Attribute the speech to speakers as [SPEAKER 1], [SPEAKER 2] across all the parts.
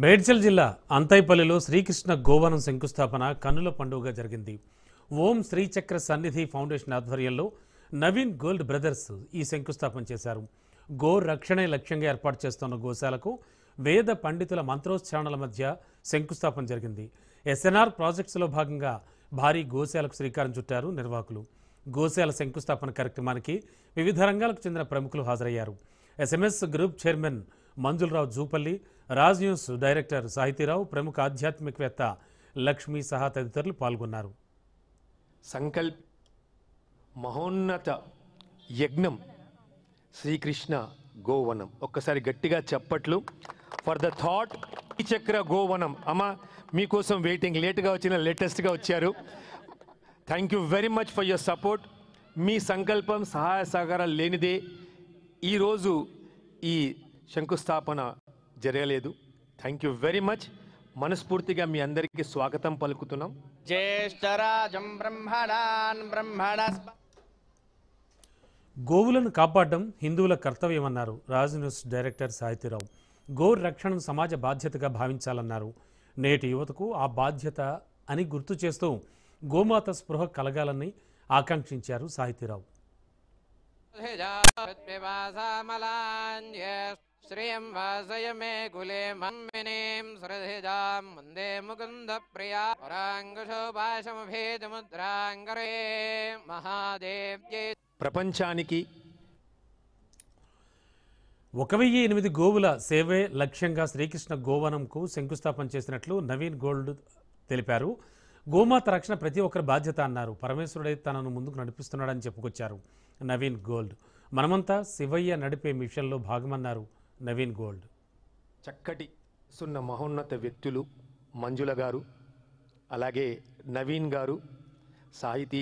[SPEAKER 1] మేడ్చల్ జిల్లా అంతైపల్లిలో శ్రీకృష్ణ గోవనం శంకుస్థాపన కన్నుల పండుగగా జరిగింది. ఓం శ్రీచక్ర సన్నిధి ఫౌండేషన్ ఆధ్వర్యంలో నవీన్ గోల్డ్ బ్రదర్స్ ఈ శంకుస్థాపన చేశారు. గో రక్షణే లక్ష్యంగా ఏర్పాటు చేస్తున్న గోశాలకు వేద పండితుల మంత్రోచ్చారణల మధ్య శంకుస్థాపన జరిగింది. ఎస్ఎన్ఆర్ ప్రాజెక్ట్స్లో భాగంగా భారీ గోశాలకు శ్రీకారం చుట్టారు నిర్వాహకులు. గోశాల శంకుస్థాపన కార్యక్రమానికి వివిధ రంగాలకు చెందిన ప్రముఖులు హాజరయ్యారు. SMS group chairman మంజులరావు Jupally, Raj news director సాహితీరావు, ప్రముఖ ఆధ్యాత్మికవేత్త లక్ష్మి సహా తదితరులు పాల్గొన్నారు.
[SPEAKER 2] సంకల్ప్ మహోన్నత యజ్ఞం శ్రీకృష్ణ గోవనం. ఒక్కసారి గట్టిగా చప్పట్లు for the thought. Srichakra Govanam. అమ్మ మీకోసం వెయిటింగ్. లేట్గా వచ్చిన లేటెస్ట్గా వచ్చారు. Thank you very much for your support. మీ సంకల్పం సహాయ సహకారాలు లేనిదే ఈరోజు ఈ శంకుస్థాపన జరగలేదు. Thank you very much. మనస్ఫూర్తిగా మీ అందరికీ స్వాగతం పలుకుతున్నాం.
[SPEAKER 3] జ్యేష్ఠరాజం బ్రహ్మణాన్ బ్రహ్మణస్.
[SPEAKER 1] గోవులను కాపాడడం హిందువుల కర్తవ్యమన్నారు రాజ్ న్యూస్ డైరెక్టర్ సాహితీరావు. గో రక్షణను సమాజ బాధ్యతగా భావించాలన్నారు. నేటి యువతకు ఆ బాధ్యత అని గుర్తు చేస్తూ గోమాత స్పృహ కలగాలని ఆకాంక్షించారు సాహితీరావు.
[SPEAKER 4] శ్రీయం వాసయ మే కులే మమ్మినీం శ్రద్ధేజాం వందే ముకుంద ప్రియా పరాంగుశోభాషమభేదముద్రాంగరే మహాదేవ్యే.
[SPEAKER 2] ప్రపంచానికి
[SPEAKER 1] 1008 గోవుల సేవే లక్ష్యంగా శ్రీకృష్ణ గోవనంకు శంకుస్థాపన చేసినట్లు నవీన్ గోల్డ్ తెలిపారు. గోమాత రక్షణ ప్రతి ఒక్కరి బాధ్యత అన్నారు. పరమేశ్వరుడే తనను ముందుకు నడిపిస్తున్నాడని చెప్పుకొచ్చారు నవీన్ గోల్డ్. మనమంతా శివయ్య నడిపే మిషన్లో భాగమన్నారు నవీన్ గోల్డ్.
[SPEAKER 2] చక్కటి సున్న మహోన్నత వ్యక్తులు మంజుల గారు, అలాగే నవీన్ గారు, సాహితీ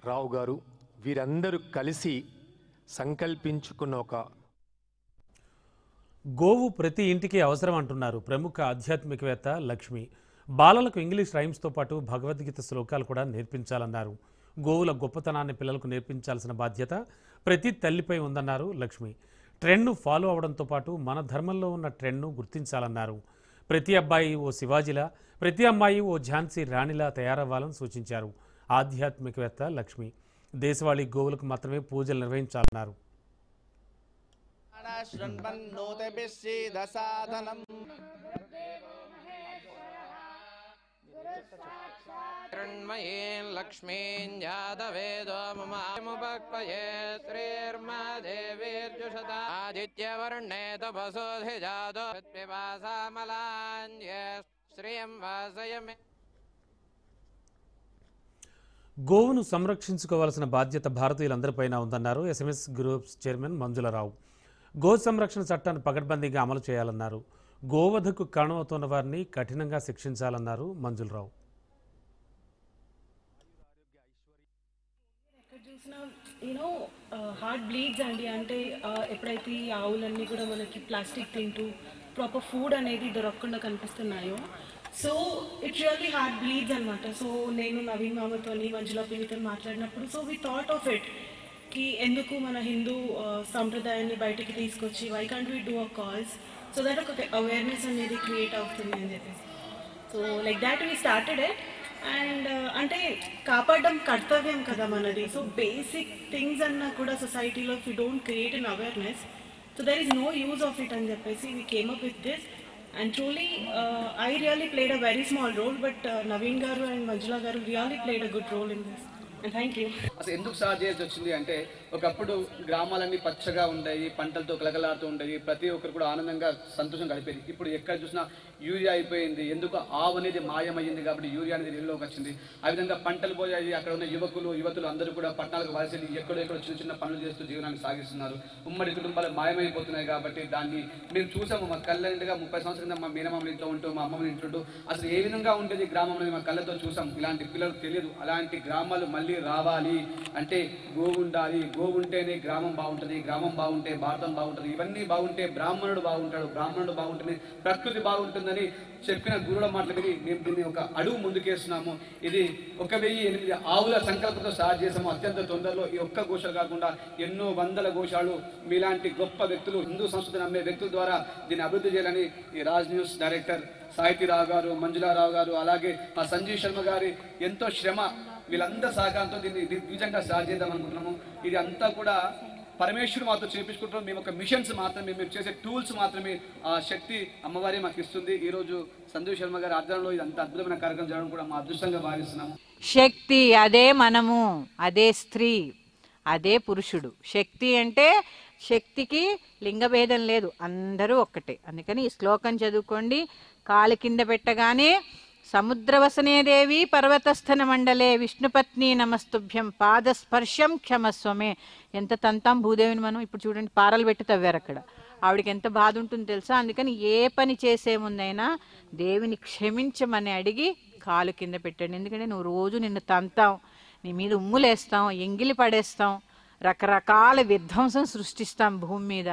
[SPEAKER 2] రావు గారు, వీరందరూ కలిసి సంకల్పించుకున్న ఒక
[SPEAKER 1] గోవు ప్రతి ఇంటికి అవసరం అంటున్నారు ప్రముఖ ఆధ్యాత్మికవేత్త లక్ష్మి. బాలలకు ఇంగ్లీష్ రైమ్స్తో పాటు భగవద్గీత శ్లోకాలు కూడా నేర్పించాలన్నారు. గోవుల గొప్పతనాన్ని పిల్లలకు నేర్పించాల్సిన బాధ్యత ప్రతి తల్లిపై ఉందన్నారు లక్ష్మి. ట్రెండ్ను ఫాలో అవడంతో పాటు మన ధర్మంలో ఉన్న ట్రెండ్ను గుర్తించాలన్నారు. ప్రతి అబ్బాయి ఓ శివాజీలా, ప్రతి అమ్మాయి ఓ ఝాన్సీ రాణిలా తయారవ్వాలని సూచించారు ఆధ్యాత్మికవేత్త లక్ష్మి. దేశవాళీ గోవులకు మాత్రమే పూజలు నిర్వహించాలన్నారు.
[SPEAKER 4] లక్ష్మీం యాదవేదో మమాముపక్వయే శ్రీర్మదేవీర్జుషదా ఆదిత్యవర్ణే తపసోధిజాదో పిపాసామలాన్యే శ్రీయం వాసయ మే.
[SPEAKER 1] గోవును సంరక్షించుకోవాల్సిన బాధ్యత భారతీయులందరిపైన ఉందన్నారు ఎస్ఎంఎస్ గ్రూప్స్ చైర్మన్ మంజులరావు. గో సంరక్షణ చట్టాన్ని పకడ్బందీగా అమలు చేయాలన్నారు. గోవధకు కారణమవుతున్న వారిని కఠినంగా శిక్షించాలన్నారు మంజులరావు.
[SPEAKER 5] హార్ట్ బ్లీడ్స్ అండి. అంటే ఎప్పుడైతే ఈ ఆవులన్నీ కూడా మనకి ప్లాస్టిక్ తింటూ ప్రాపర్ ఫుడ్ అనేది దొరకకుండా కనిపిస్తున్నాయో, so it really heart bleeds అనమాట. సో నేను నవీన్ మామతో మంజుల పిన్నితో మాట్లాడినప్పుడు so we thought of it కి ఎందుకు మన హిందూ సంప్రదాయాన్ని బయటికి తీసుకొచ్చి why can't we do a cause so that ఒక అవేర్నెస్ అనేది క్రియేట్ అవుతుంది అని చెప్పేసి. So like that we started it. And అంటే కాపాడడం కర్తవ్యం కదా మనది. సో బేసిక్ థింగ్స్ అన్నా కూడా సొసైటీలో if you don't create an awareness so there is no use of it అని చెప్పేసి we came up with this. And truly I really played a very small role, but Naveen గారు and Manjula గారు really played a good role in this. Thank you.
[SPEAKER 6] అసలు ఎందుకు start చేయాల్సి వచ్చింది అంటే, ఒకప్పుడు గ్రామాలన్నీ పచ్చగా ఉండేవి, పంటలతో కలకలాడుతూ ఉండేవి, ప్రతి ఒక్కరు కూడా ఆనందంగా సంతోషం గడిపేది. ఇప్పుడు ఎక్కడ చూసినా యూరియా అయిపోయింది. ఎందుకు ఆవు అనేది మాయమైంది కాబట్టి యూరియా అనేది నీళ్ళలోకి వచ్చింది. ఆ విధంగా పంటలు పోయాయి. అక్కడ ఉన్న యువతులు అందరూ కూడా పట్టణాలకు వలస ఎక్కడెక్కడ చిన్న చిన్న పనులు చేస్తూ జీవనాన్ని సాగిస్తున్నారు. ఉమ్మడి కుటుంబాలు మాయమైపోతున్నాయి కాబట్టి దాన్ని మేము చూసాము. మా కళ్ళంటిగా 30 సంవత్సరాల కింద మా మేనమామల ఇంట్లో ఉంటూ, మా అమ్మమ్మ ఇంట్లో అసలు ఏ విధంగా ఉండేది గ్రామంలో మా కళ్ళతో చూసాం. ఇలాంటి పిల్లలకు తెలియదు. అలాంటి గ్రామాలు మళ్ళీ మళ్ళీ రావాలి అంటే గోవు ఉండాలి, గోవు ఉంటేనే గ్రామం బాగుంటుంది, గ్రామం బాగుంటే భారతం బాగుంటుంది, ఇవన్నీ బాగుంటే బ్రాహ్మణుడు బాగుంటాడు, బ్రాహ్మణుడు బాగుంటేనే ప్రకృతి బాగుంటుందని చెప్పిన గురువుల మాటలు విని మేము దీన్ని ఒక అడుగు ముందుకేస్తున్నాము. ఇది 1008 ఆవుల సంకల్పంతో స్టార్ట్ చేసాము. అత్యంత తొందరలో ఈ ఒక్క గోశాల కాకుండా ఎన్నో వందల గోశాలు మీలాంటి గొప్ప వ్యక్తులు, హిందూ సంస్కృతిని నమ్మే వ్యక్తుల ద్వారా దీన్ని అభివృద్ధి చేయాలని ఈ రాజ్ న్యూస్ డైరెక్టర్ సాహితీరావు గారు, మంజులారావు గారు, అలాగే మా సంజీవ్ శర్మ గారి ఎంతో శ్రమ, వీళ్ళందరి సహకారంతో దీన్ని దిగ్విజయంగా స్టార్ట్ చేద్దాం అనుకుంటున్నాము. ఇది అంతా కూడా పరమేశ్వరుడు మాతో చేపించుకుంటాం. మేము ఒక మిషన్స్ మాత్రమే, మేము చేసే టూల్స్ మాత్రమే ఆ శక్తి అమ్మవారి మాకు ఇస్తుంది. ఈరోజు సంజీవ్ శర్మ గారి ఆధ్వర్యంలో ఇది అంత అద్భుతమైన కార్యక్రమం జరగడం కూడా మా అదృష్టంగా భావిస్తున్నాము.
[SPEAKER 7] శక్తి అదే మనము, అదే స్త్రీ, అదే పురుషుడు. శక్తి అంటే శక్తికి లింగభేదం లేదు, అందరూ ఒక్కటే. అందుకని ఈ శ్లోకం చదువుకోండి. కాలు కింద పెట్టగానే సముద్రవసనే దేవి పర్వతస్థన మండలే విష్ణుపత్ని నమస్తుభ్యం పాదస్పర్శం క్షమస్వమే. ఎంత తంతాం భూదేవిని మనం. ఇప్పుడు చూడండి, పారలు పెట్టి తవ్వారు అక్కడ. ఆవిడకి ఎంత బాధ ఉంటుందో తెలుసా. అందుకని ఏ పని చేసే ముందైనా దేవిని క్షమించమని అడిగి కాలు కింద పెట్టండి. ఎందుకంటే నువ్వు రోజు నిన్ను తంతాం, నీ మీద ఉమ్ములేస్తాం, ఎంగిలి పడేస్తాం, రకరకాల విధ్వంసం సృష్టిస్తాం భూమి మీద.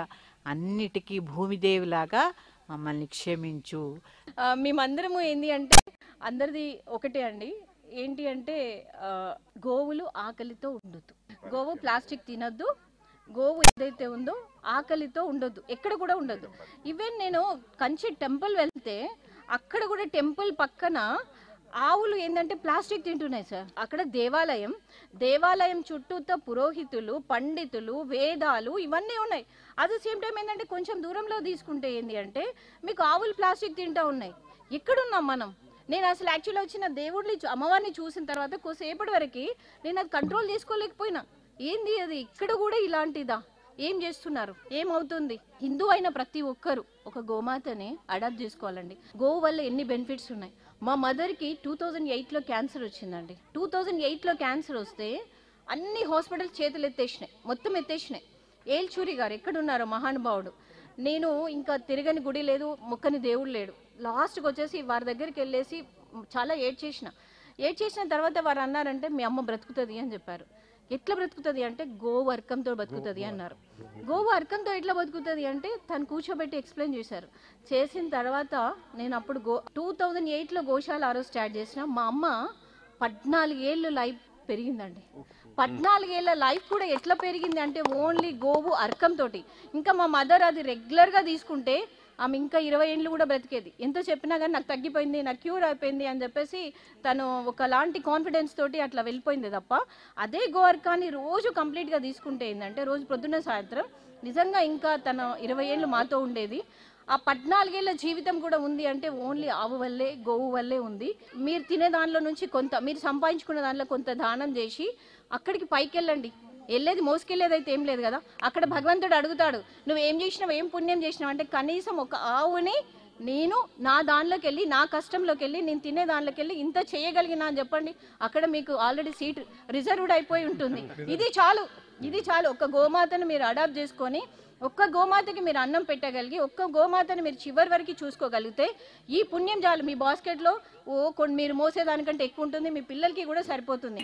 [SPEAKER 7] అన్నిటికీ భూమిదేవిలాగా మమ్మల్ని క్షమించు.
[SPEAKER 8] మేమందరము ఏంటి అంటే అందరిది ఒకటే అండి. ఏంటి అంటే గోవులు ఆకలితో ఉండొద్దు, గోవు ప్లాస్టిక్ తినొద్దు, గోవు ఏదైతే ఉందో ఆకలితో ఉండొద్దు, ఎక్కడ కూడా ఉండొద్దు. ఈవెన్ నేను కంచి టెంపుల్ వెళ్తే అక్కడ కూడా టెంపుల్ పక్కన ఆవులు ఏంటంటే ప్లాస్టిక్ తింటున్నాయి సార్. అక్కడ దేవాలయం చుట్టూతో పురోహితులు, పండితులు, వేదాలు ఇవన్నీ ఉన్నాయి. అట్ ద సేమ్ టైం ఏంటంటే కొంచెం దూరంలో తీసుకుంటే ఏంటి అంటే మీకు ఆవులు ప్లాస్టిక్ తింటూ ఉన్నాయి. ఎక్కడున్నాం మనం? నేను అసలు యాక్చువల్గా వచ్చిన దేవుడిని అమ్మవారిని చూసిన తర్వాత కొద్దిసేపటి వరకు నేను అది కంట్రోల్ చేసుకోలేకపోయినా. ఏంది అది ఇక్కడ కూడా ఇలాంటిదా? ఏం చేస్తున్నారు? ఏమవుతుంది? హిందూ అయిన ప్రతి ఒక్కరు ఒక గోమాతని అడాప్ట్ చేసుకోవాలండి. గోవు వల్ల ఎన్ని బెనిఫిట్స్ ఉన్నాయి. మా మదర్కి 2008లో క్యాన్సర్ వచ్చిందండి. 2008లో క్యాన్సర్ వస్తే అన్ని హాస్పిటల్స్ చేతులు ఎత్తేసినాయి, మొత్తం ఎత్తేసినాయి. ఏల్చూరి గారు ఎక్కడున్నారో మహానుభావుడు. నేను ఇంకా తిరగని గుడి లేదు, మొక్కని దేవుడు లేడు. లాస్ట్కి వచ్చేసి వారి దగ్గరికి వెళ్ళేసి చాలా ఏడ్చేసిన తర్వాత వారు అన్నారంటే మీ అమ్మ బ్రతుకుతుంది అని చెప్పారు. ఎట్లా బ్రతుకుతుంది అంటే గోవు అర్కంతో బతుకుతుంది అన్నారు. గోవు అర్కంతో ఎట్లా బతుకుతుంది అంటే తను కూర్చోబెట్టి ఎక్స్ప్లెయిన్ చేశారు. చేసిన తర్వాత నేను అప్పుడు 2008లో గోశాల ఆరో స్టార్ట్ చేసిన. మా అమ్మ 14 ఏళ్ళు లైఫ్ పెరిగిందండి. 14 ఏళ్ళ లైఫ్ కూడా ఎట్లా పెరిగింది అంటే ఓన్లీ గోవు అర్కంతో. ఇంకా మా మదర్ అది రెగ్యులర్గా తీసుకుంటే ఆమె ఇంకా 20 ఏళ్ళు కూడా బ్రతికేది. ఎంత చెప్పినా కానీ నాకు తగ్గిపోయింది, నాకు క్యూర్ అయిపోయింది అని చెప్పేసి తను ఒకలాంటి కాన్ఫిడెన్స్ తోటి అట్లా వెళ్ళిపోయింది తప్ప అదే గోవర్కాన్ని రోజు కంప్లీట్గా తీసుకుంటే ఏంటంటే రోజు పొద్దున్న సాయంత్రం నిజంగా ఇంకా తన 20 ఏళ్ళు మాతో ఉండేది. ఆ 14 ఏళ్ళ జీవితం కూడా ఉంది అంటే ఓన్లీ ఆవు వల్లే, గోవు వల్లే ఉంది. మీరు తినే దానిలో నుంచి కొంత, మీరు సంపాదించుకున్న దానిలో కొంత దానం చేసి అక్కడికి పైకి వెళ్ళండి. వెళ్ళేది మోసుకెళ్ళేది అయితే ఏం లేదు కదా. అక్కడ భగవంతుడు అడుగుతాడు నువ్వు ఏం చేసినావు, ఏం పుణ్యం చేసినావు అంటే కనీసం ఒక ఆవుని నేను నా దానిలోకి వెళ్ళి, నా కష్టంలోకి వెళ్ళి, నేను తినే దానిలోకి వెళ్ళి ఇంత చేయగలిగినా అని చెప్పండి. అక్కడ మీకు ఆల్రెడీ సీట్ రిజర్వ్డ్ అయిపోయి ఉంటుంది. ఇది చాలు. ఒక గోమాతను మీరు అడాప్ట్ చేసుకొని ఒక్క గోమాతకి మీరు అన్నం పెట్టగలిగి ఒక్క గోమాతను మీరు చివరి వరకు చూసుకోగలిగితే ఈ పుణ్యం చాలు. మీ బాస్కెట్లో మీరు మోసేదానికంటే ఎక్కువ ఉంటుంది, మీ పిల్లలకి కూడా సరిపోతుంది.